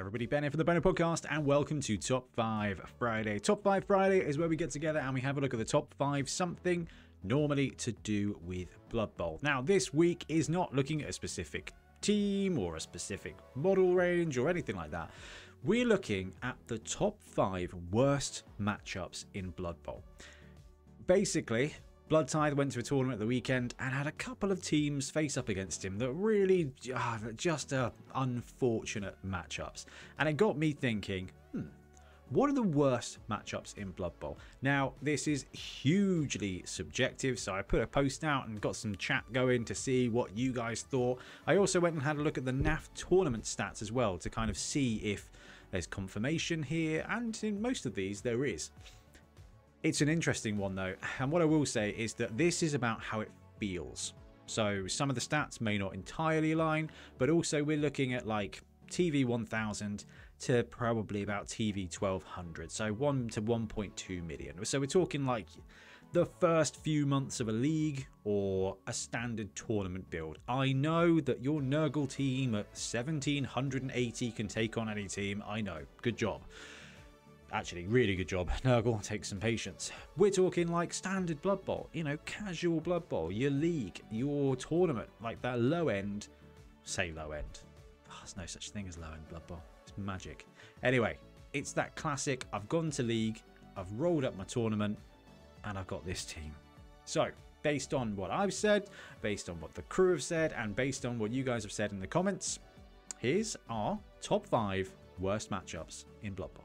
Everybody, Ben here from the Bonehead podcast, and welcome to Top 5 Friday. Top 5 Friday is where we get together and we have a look at the top 5 something normally to do with Blood Bowl. Now, this week is not looking at a specific team or a specific model range or anything like that. We're looking at the top 5 worst matchups in Blood Bowl. Basically, Blood Tithe went to a tournament at the weekend and had a couple of teams face up against him that really just unfortunate matchups. And it got me thinking, what are the worst matchups in Blood Bowl? Now, this is hugely subjective, so I put a post out and got some chat going to see what you guys thought. I also went and had a look at the NAF tournament stats as well to kind of see if there's confirmation here, and in most of these there is. It's an interesting one though, and what I will say is that this is about how it feels. So some of the stats may not entirely align, but also we're looking at like TV 1000 to probably about TV 1200, so 1 to 1.2 million. So we're talking like the first few months of a league or a standard tournament build. I know that your Nurgle team at 1780 can take on any team. I know, good job. Actually, really good job. Nurgle, take some patience. We're talking like standard Blood Bowl, you know, casual Blood Bowl, your league, your tournament, like that low end. Say low end. Oh, there's no such thing as low end Blood Bowl. It's magic. Anyway, it's that classic. I've gone to league, I've rolled up my tournament, and I've got this team. So, based on what I've said, based on what the crew have said, and based on what you guys have said in the comments, here's our top 5 worst matchups in Blood Bowl.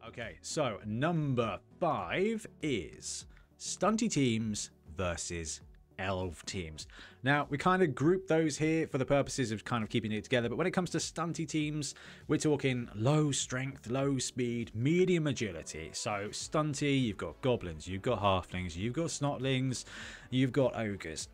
Okay, so number 5 is stunty teams versus elf teams. Now, we kind of group those here for the purposes of kind of keeping it together, but when it comes to stunty teams, we're talking low strength, low speed, medium agility. So stunty, you've got goblins, you've got halflings, you've got snotlings, you've got ogres.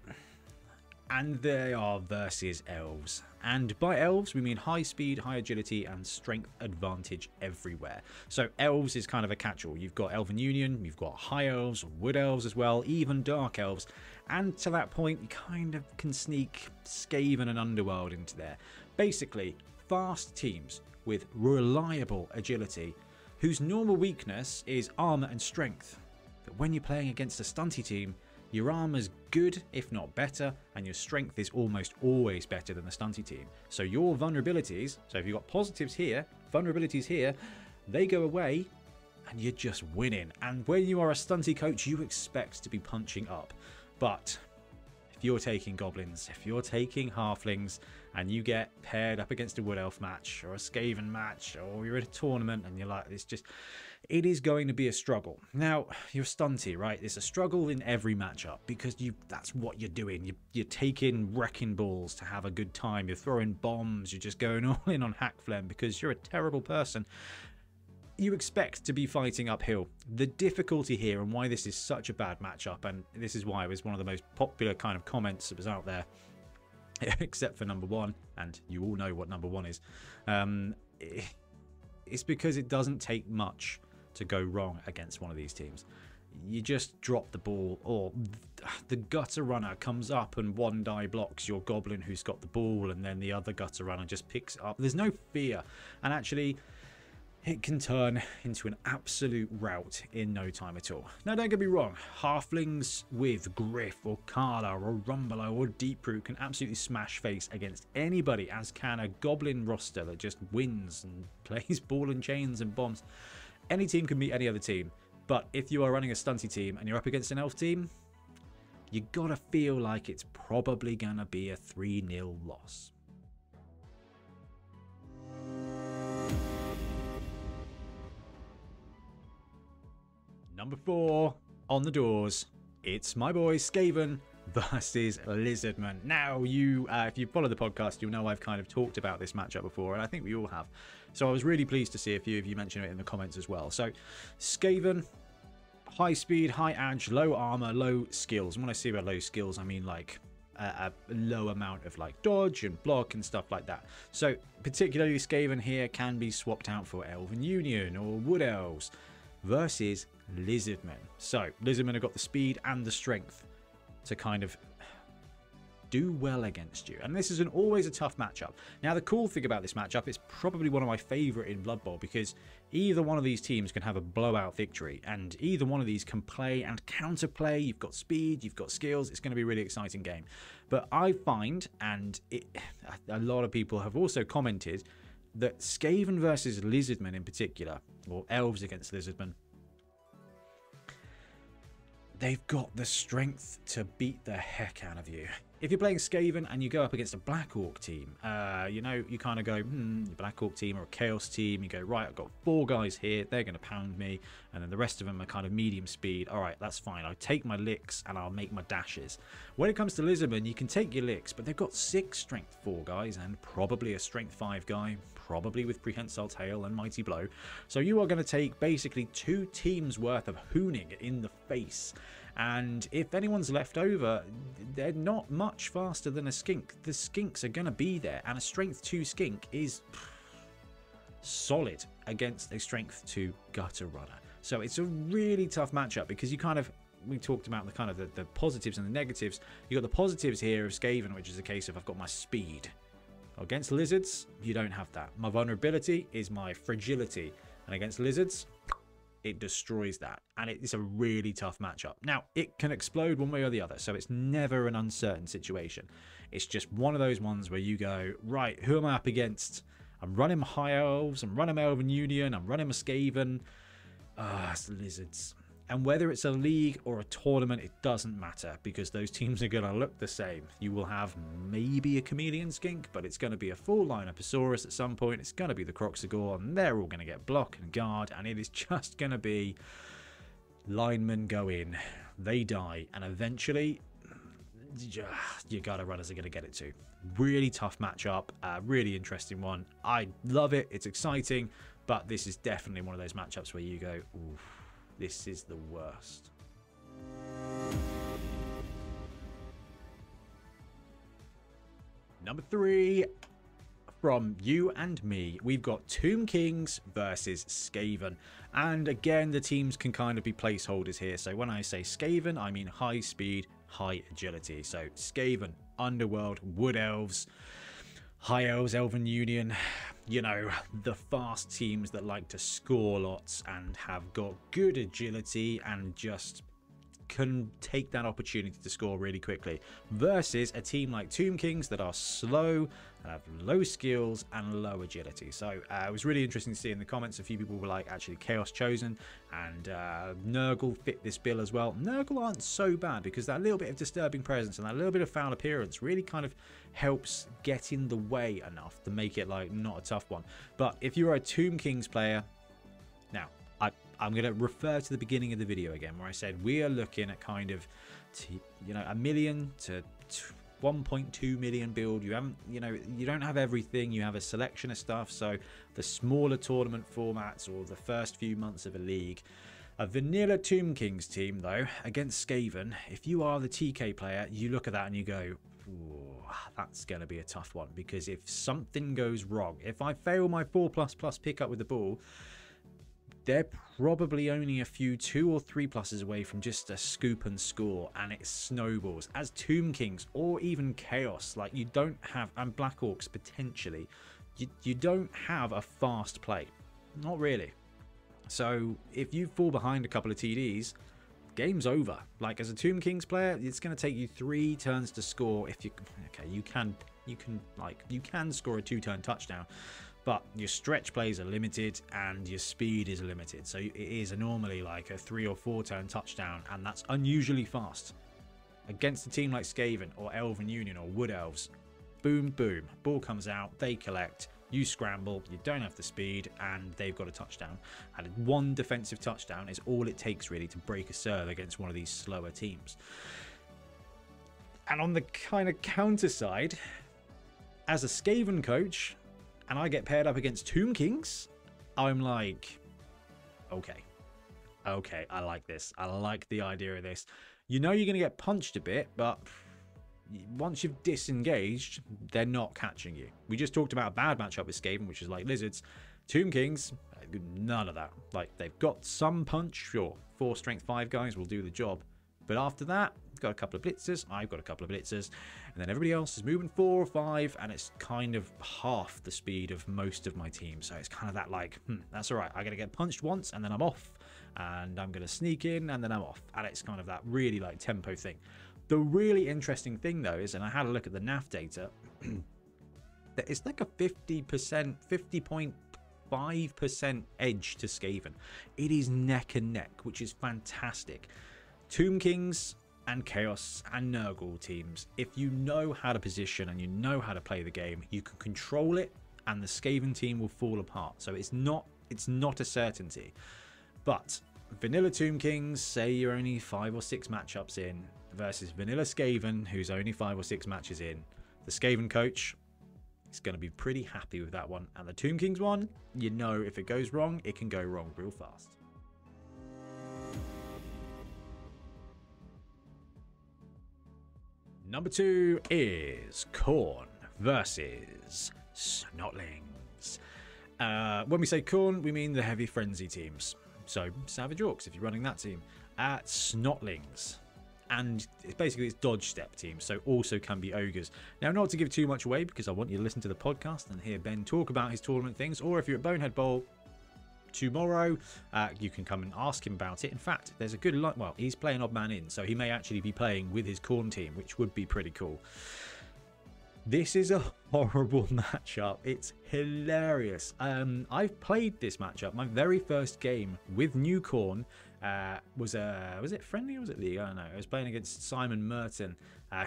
And they are versus elves. And by elves, we mean high speed, high agility, and strength advantage everywhere. So elves is kind of a catch-all. You've got Elven Union, you've got high elves, wood elves as well, even dark elves. And to that point, you kind of can sneak Skaven and Underworld into there. Basically, fast teams with reliable agility, whose normal weakness is armor and strength. But when you're playing against a stunty team, your armor's good, if not better, and your strength is almost always better than the stunty team. So your vulnerabilities, so if you've got positives here, vulnerabilities here, they go away and you're just winning. And when you are a stunty coach, you expect to be punching up. But if you're taking goblins, if you're taking halflings, and you get paired up against a wood elf match or a Skaven match, or you're at a tournament and you're like, it is going to be a struggle. Now, you're stunty, right? It's a struggle in every matchup because that's what you're doing. You're taking wrecking balls to have a good time. You're throwing bombs. You're just going all in on Hackflem because you're a terrible person. You expect to be fighting uphill. The difficulty here and why this is such a bad matchup, and this is why it was one of the most popular kind of comments that was out there, except for number 1, and you all know what number 1 is, it's because it doesn't take much to go wrong against one of these teams. You just drop the ball, or the gutter runner comes up and one die blocks your goblin who's got the ball, and then the other gutter runner just picks it up. There's no fear, and actually it can turn into an absolute rout in no time at all. Now, don't get me wrong, halflings with Griff or Carla or Rumbler or Deeproot can absolutely smash face against anybody, as can a goblin roster that just wins and plays ball and chains and bombs. Any team can beat any other team, but if you are running a stunty team and you're up against an elf team, you gotta feel like it's probably gonna be a 3-0 loss. Number 4 on the doors, it's my boy Skaven versus Lizardmen. Now, if you follow the podcast, you'll know I've kind of talked about this matchup before, and I think we all have. So I was really pleased to see a few of you mention it in the comments as well. So Skaven, high speed, high edge, low armor, low skills. And when I say about low skills, I mean like a low amount of like dodge and block and stuff like that. So particularly Skaven here can be swapped out for Elven Union or Wood Elves versus Lizardmen. So Lizardmen have got the speed and the strength to kind of do well against you. And this isn't always a tough matchup. Now, the cool thing about this matchup is probably one of my favorite in Blood Bowl, because either one of these teams can have a blowout victory, and either one of these can play and counterplay. You've got speed, you've got skills. It's going to be a really exciting game. But I find, and a lot of people have also commented, that Skaven versus Lizardmen in particular, or Elves against Lizardmen, they've got the strength to beat the heck out of you. If you're playing Skaven and you go up against a Black Orc team, you know, you kind of go, Black Orc team or a Chaos team, you go, right, I've got 4 guys here, they're going to pound me, and then the rest of them are kind of medium speed. All right, that's fine. I'll take my licks and I'll make my dashes. When it comes to Lizardmen, you can take your licks, but they've got 6 strength 4 guys and probably a strength 5 guy, probably with Prehensile Tail and Mighty Blow. So you are going to take basically 2 teams worth of hooning in the face. And if anyone's left over, they're not much faster than a skink. The skinks are going to be there, and a strength 2 skink is solid against a strength 2 gutter runner. So it's a really tough matchup, because you kind of, we talked about the kind of the positives and the negatives. You got the positives here of Skaven, which is a case of I've got my speed. Against lizards, you don't have that. My vulnerability is my fragility, and against lizards, it destroys that, and it's a really tough matchup. Now, it can explode one way or the other, so it's never an uncertain situation. It's just one of those ones where you go, right, who am I up against? I'm running High Elves, I'm running my Elven Union, I'm running my Skaven. It's the lizards. And whether it's a league or a tournament, it doesn't matter, because those teams are going to look the same. You will have maybe a Chameleon Skink, but it's going to be a full line Apatosaurus at some point. It's going to be the Croxagore, and they're all going to get block and guard, and it is just going to be linemen go in, they die, and eventually your gutter runners are going to get it too. Really tough matchup, really interesting one. I love it, it's exciting, but this is definitely one of those matchups where you go, oof. This is the worst. Number 3, from you and me, we've got Tomb Kings versus Skaven. And again, the teams can kind of be placeholders here. So when I say Skaven, I mean high speed, high agility. So Skaven, Underworld, Wood Elves, High Elves, Elven Union, you know, the fast teams that like to score lots and have got good agility and just can take that opportunity to score really quickly, versus a team like Tomb Kings that are slow, have low skills and low agility. So it was really interesting to see in the comments a few people were like, actually Chaos Chosen and Nurgle fit this bill as well. Nurgle aren't so bad, because that little bit of disturbing presence and that little bit of foul appearance really kind of helps get in the way enough to make it like not a tough one. But if you're a Tomb Kings player, now I'm going to refer to the beginning of the video again, where I said we are looking at kind of, you know, 1 million to 1.2 million build. You haven't, you know, you don't have everything. You have a selection of stuff. So the smaller tournament formats or the first few months of a league. A vanilla Tomb Kings team, though, against Skaven, if you are the TK player, you look at that and you go, ooh, that's going to be a tough one, because if something goes wrong, if I fail my 4++ pickup with the ball, they're probably only a few 2 or 3+ away from just a scoop and score, and it snowballs. As Tomb Kings or even Chaos, like you don't have, and Black Orcs potentially, you don't have a fast play, not really. So if you fall behind a couple of TDs, game's over. Like as a Tomb Kings player, it's going to take you 3 turns to score. If you, okay, you can score a 2-turn touchdown. But your stretch plays are limited and your speed is limited. So it is normally like a 3 or 4 turn touchdown, and that's unusually fast. Against a team like Skaven or Elven Union or Wood Elves, boom, boom, ball comes out, they collect, you scramble, you don't have the speed, and they've got a touchdown. And 1 defensive touchdown is all it takes really to break a serve against one of these slower teams. And on the kind of counter side, as a Skaven coach, and I get paired up against Tomb Kings, I'm like, okay, I like this. I like the idea of this. You know you're going to get punched a bit, but once you've disengaged, they're not catching you. We just talked about a bad matchup with Skaven, which is like lizards. Tomb Kings, none of that. Like, they've got some punch, sure. 4 strength 5 guys will do the job, But after that, got a couple of blitzers, I've got a couple of blitzers, and then everybody else is moving 4 or 5, and it's kind of half the speed of most of my team. So it's kind of that like, that's all right. I'm going to get punched once, and then I'm off, and I'm going to sneak in, and then I'm off. And it's kind of that really like tempo thing. The really interesting thing though is, and I had a look at the NAF data, that it's like a 50%, 50.5% edge to Skaven. It is neck and neck, which is fantastic. Tomb Kings and Chaos and Nurgle teams, if you know how to position and you know how to play the game, you can control it and the Skaven team will fall apart. So it's not a certainty. But vanilla Tomb Kings, say you're only 5 or 6 matchups in, versus vanilla Skaven, who's only 5 or 6 matches in, the Skaven coach is going to be pretty happy with that one. And the Tomb Kings one, you know if it goes wrong, it can go wrong real fast. Number 2 is Khorne versus Snotlings. When we say Khorne, we mean the Heavy Frenzy teams. So Savage Orcs, if you're running that team. Snotlings. And basically it's dodge step teams, so also can be ogres. Now, not to give too much away, because I want you to listen to the podcast and hear Ben talk about his tournament things, or if you're at Bonehead Bowl tomorrow, you can come and ask him about it. In fact, there's a good lot. Well, he's playing odd man in, so he may actually be playing with his Khorne team, which would be pretty cool. This is a horrible matchup. It's hilarious. I've played this matchup. My very first game with New Khorne was it friendly or was it league? I don't know. I was playing against Simon Merton,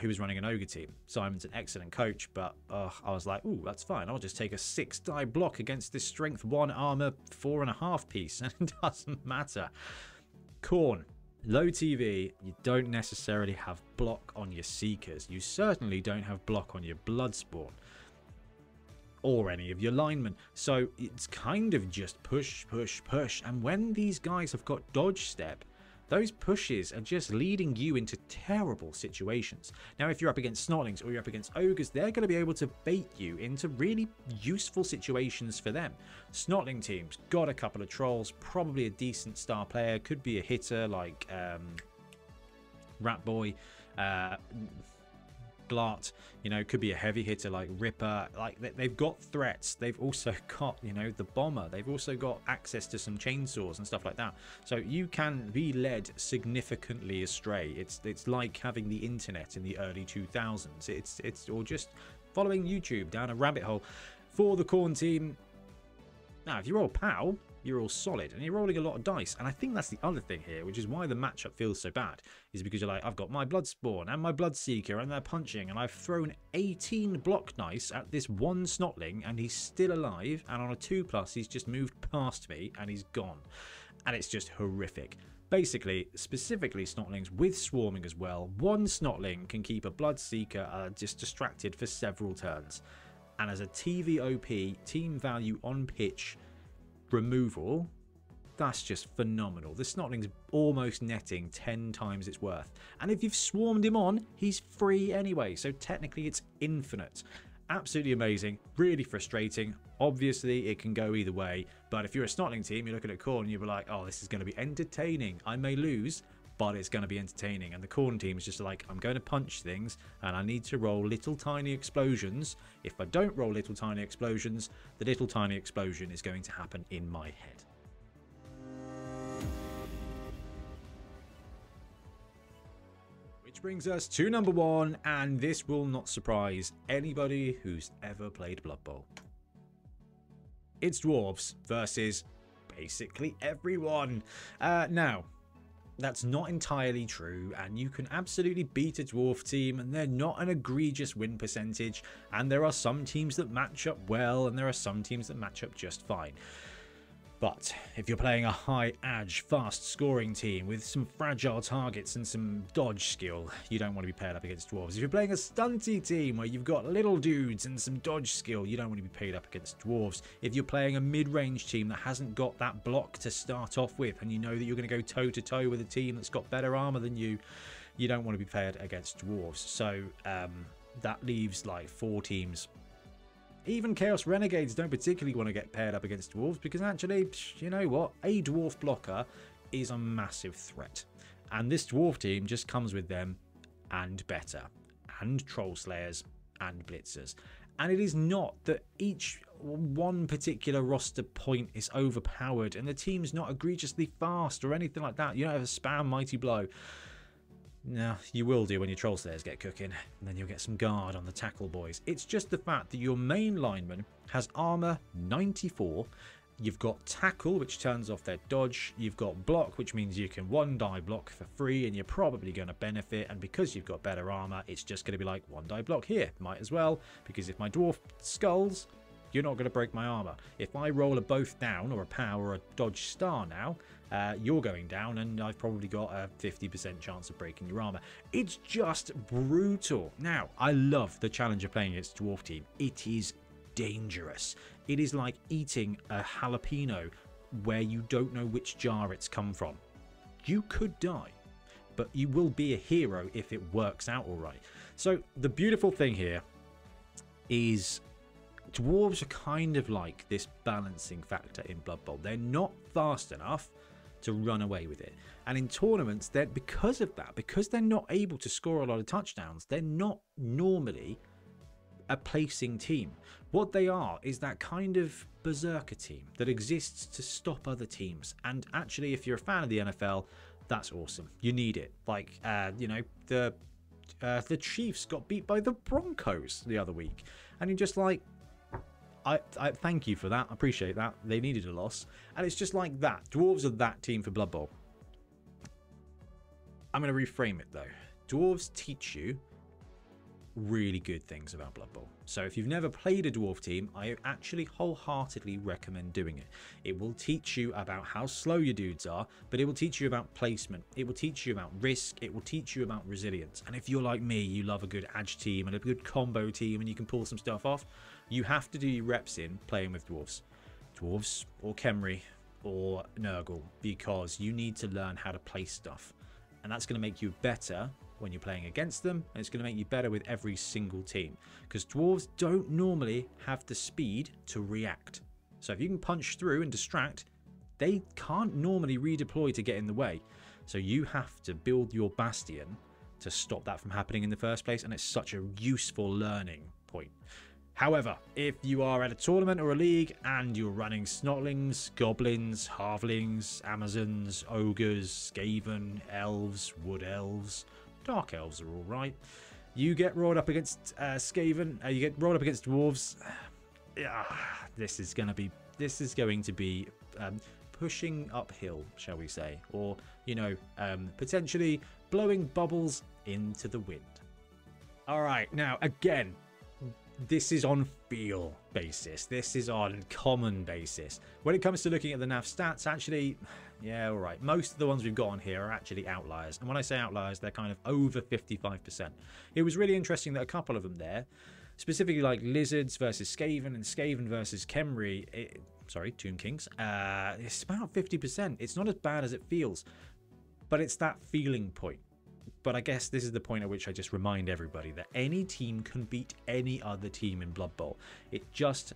who was running an ogre team. Simon's an excellent coach, but I was like, ooh, that's fine. I'll just take a 6-die block against this strength 1 armor 4.5 piece, and it doesn't matter. Khorne. Low TV, you don't necessarily have block on your Seekers. You certainly don't have block on your Bloodspawn or any of your linemen. So it's kind of just push, push, push. And when these guys have got dodge step, those pushes are just leading you into terrible situations. Now, if you're up against Snotlings or you're up against Ogres, they're going to be able to bait you into really useful situations for them. Snotling teams got a couple of trolls, probably a decent star player, could be a hitter like Ratboy, Glart, you know, could be a heavy hitter like Ripper. Like, they've got threats. They've also got, you know, the Bomber. They've also got access to some chainsaws and stuff like that. So you can be led significantly astray. It's like having the internet in the early 2000s. It's or just following YouTube down a rabbit hole. For the Khorne team, now if you're all POW, you're all solid and you're rolling a lot of dice. And I think that's the other thing here, which is why the matchup feels so bad, is because you're like, I've got my Bloodspawn and my Bloodseeker and they're punching, and I've thrown 18 block dice at this one Snotling and he's still alive, and on a 2+, he's just moved past me and he's gone. And it's just horrific. Basically, specifically Snotlings with swarming as well, one Snotling can keep a Bloodseeker just distracted for several turns. And as a TVOP, team value on pitch removal, that's just phenomenal. The Snotling's almost netting 10 times its worth. And if you've swarmed him on, he's free anyway. So technically it's infinite. Absolutely amazing. Really frustrating. Obviously, it can go either way. But if you're a Snotling team, you're looking at Khorne and you'll be like, oh, this is going to be entertaining. I may lose, but it's going to be entertaining. And the Khorne team is just like, I'm going to punch things and I need to roll little tiny explosions. If I don't roll little tiny explosions, the little tiny explosion is going to happen in my head. Which brings us to number 1, and this will not surprise anybody who's ever played Blood Bowl. It's Dwarves versus basically everyone. Now, that's not entirely true, and you can absolutely beat a dwarf team and they're not an egregious win percentage, and there are some teams that match up well and there are some teams that match up just fine. But if you're playing a high edge, fast scoring team with some fragile targets and some dodge skill, you don't want to be paired up against dwarves. If you're playing a stunty team where you've got little dudes and some dodge skill, you don't want to be paired up against dwarves. If you're playing a mid-range team that hasn't got that block to start off with, and you know that you're going to go toe-to-toe with a team that's got better armor than you, you don't want to be paired against dwarves. So that leaves like 4 teams. Even Chaos Renegades don't particularly want to get paired up against dwarves, because actually, you know what? A dwarf blocker is a massive threat. And this dwarf team just comes with them and better, and troll slayers and blitzers. And it is not that each one particular roster point is overpowered and the team's not egregiously fast or anything like that. You don't have a spam mighty blow. No, you will do when your troll slayers get cooking, and then you'll get some guard on the tackle boys. It's just the fact that your main lineman has armor 94. You've got tackle, which turns off their dodge. You've got block, which means you can 1-die block for free, and you're probably going to benefit. And because you've got better armor, it's just going to be like 1-die block here. Might as well, because if my dwarf skulls, you're not going to break my armor. If I roll a both down or a power or a dodge star now, you're going down, and I've probably got a 50% chance of breaking your armor. It's just brutal. Now, I love the challenge of playing against dwarf team. It is dangerous. It is like eating a jalapeno where you don't know which jar it's come from. You could die, but you will be a hero if it works out all right. So the beautiful thing here is dwarves are kind of like this balancing factor in Blood Bowl. They're not fast enough to run away with it, and in tournaments, they're, because of that, because they're not able to score a lot of touchdowns, they're not normally a placing team. What they are is that kind of berserker team that exists to stop other teams. And actually, if you're a fan of the NFL, that's awesome. You need it. Like you know, the Chiefs got beat by the Broncos the other week, and you're just like, I thank you for that. I appreciate that. They needed a loss, and it's just like that. Dwarves are that team for Blood Bowl. I'm going to reframe it though. Dwarves teach you really good things about Blood Bowl. So if you've never played a dwarf team, I actually wholeheartedly recommend doing it. It will teach you about how slow your dudes are, but it will teach you about placement. It will teach you about risk. It will teach you about resilience. And if you're like me, you love a good edge team and a good combo team and you can pull some stuff off, you have to do your reps in playing with dwarves. Dwarves or Khemri or Nurgle, because you need to learn how to place stuff. And that's going to make you better when you're playing against them, and it's going to make you better with every single team, because dwarves don't normally have the speed to react. So if you can punch through and distract, they can't normally redeploy to get in the way. So you have to build your bastion to stop that from happening in the first place, and it's such a useful learning point. However, if you are at a tournament or a league and you're running snotlings, goblins, halflings, amazons, ogres, skaven, elves, wood elves, dark elves are all right. You get rolled up against skaven. You get rolled up against dwarves. This is going to be pushing uphill, shall we say, or you know, potentially blowing bubbles into the wind. All right, now again, this is on feel basis. This is on common basis. When it comes to looking at the nav stats, actually, yeah, all right. Most of the ones we've got on here are actually outliers. And when I say outliers, they're kind of over 55%. It was really interesting that a couple of them there, specifically like Lizards versus Skaven and Skaven versus Khemri, Tomb Kings, it's about 50%. It's not as bad as it feels, but it's that feeling point. But I guess this is the point at which I just remind everybody that any team can beat any other team in Blood Bowl. You just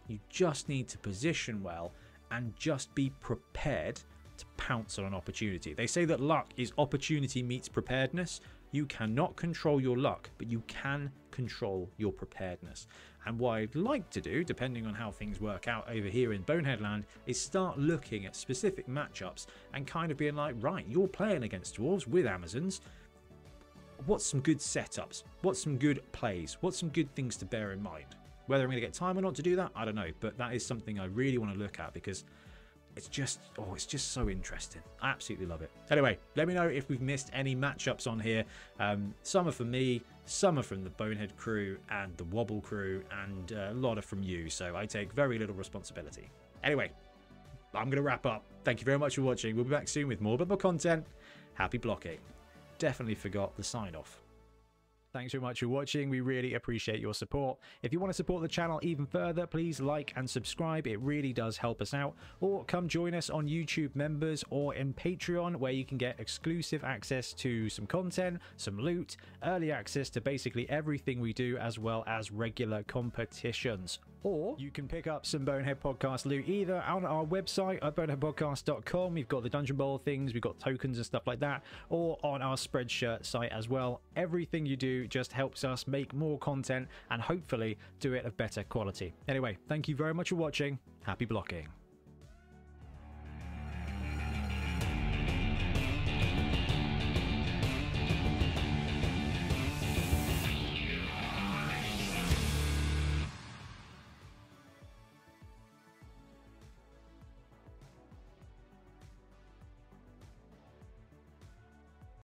need to position well and just be prepared to pounce on an opportunity. They say that luck is opportunity meets preparedness. You cannot control your luck, but you can control your preparedness. And what I'd like to do, depending on how things work out over here in Bonehead land, is start looking at specific matchups and kind of being like, right, you're playing against dwarves with Amazons. What's some good setups? What's some good plays? What's some good things to bear in mind? Whether I'm going to get time or not to do that, I don't know. But that is something I really want to look at because it's just so interesting. I absolutely love it. Anyway, let me know if we've missed any matchups on here. Some are from me, some are from the Bonehead crew and the Wobble crew, and a lot are from you. So I take very little responsibility. Anyway, I'm going to wrap up. Thank you very much for watching. We'll be back soon with more content. Happy blocking. Definitely forgot the sign off. Thanks so much for watching. We really appreciate your support. If you want to support the channel even further, please like and subscribe. It really does help us out. Or come join us on YouTube Members or in Patreon, where you can get exclusive access to some content, some loot, early access to basically everything we do, as well as regular competitions. Or you can pick up some Bonehead Podcast loot either on our website at boneheadpodcast.com. We've got the Dungeon Bowl things, we've got tokens and stuff like that, or on our Spreadshirt site as well. Everything you do just helps us make more content and hopefully do it of better quality. Anyway, thank you very much for watching. Happy blocking.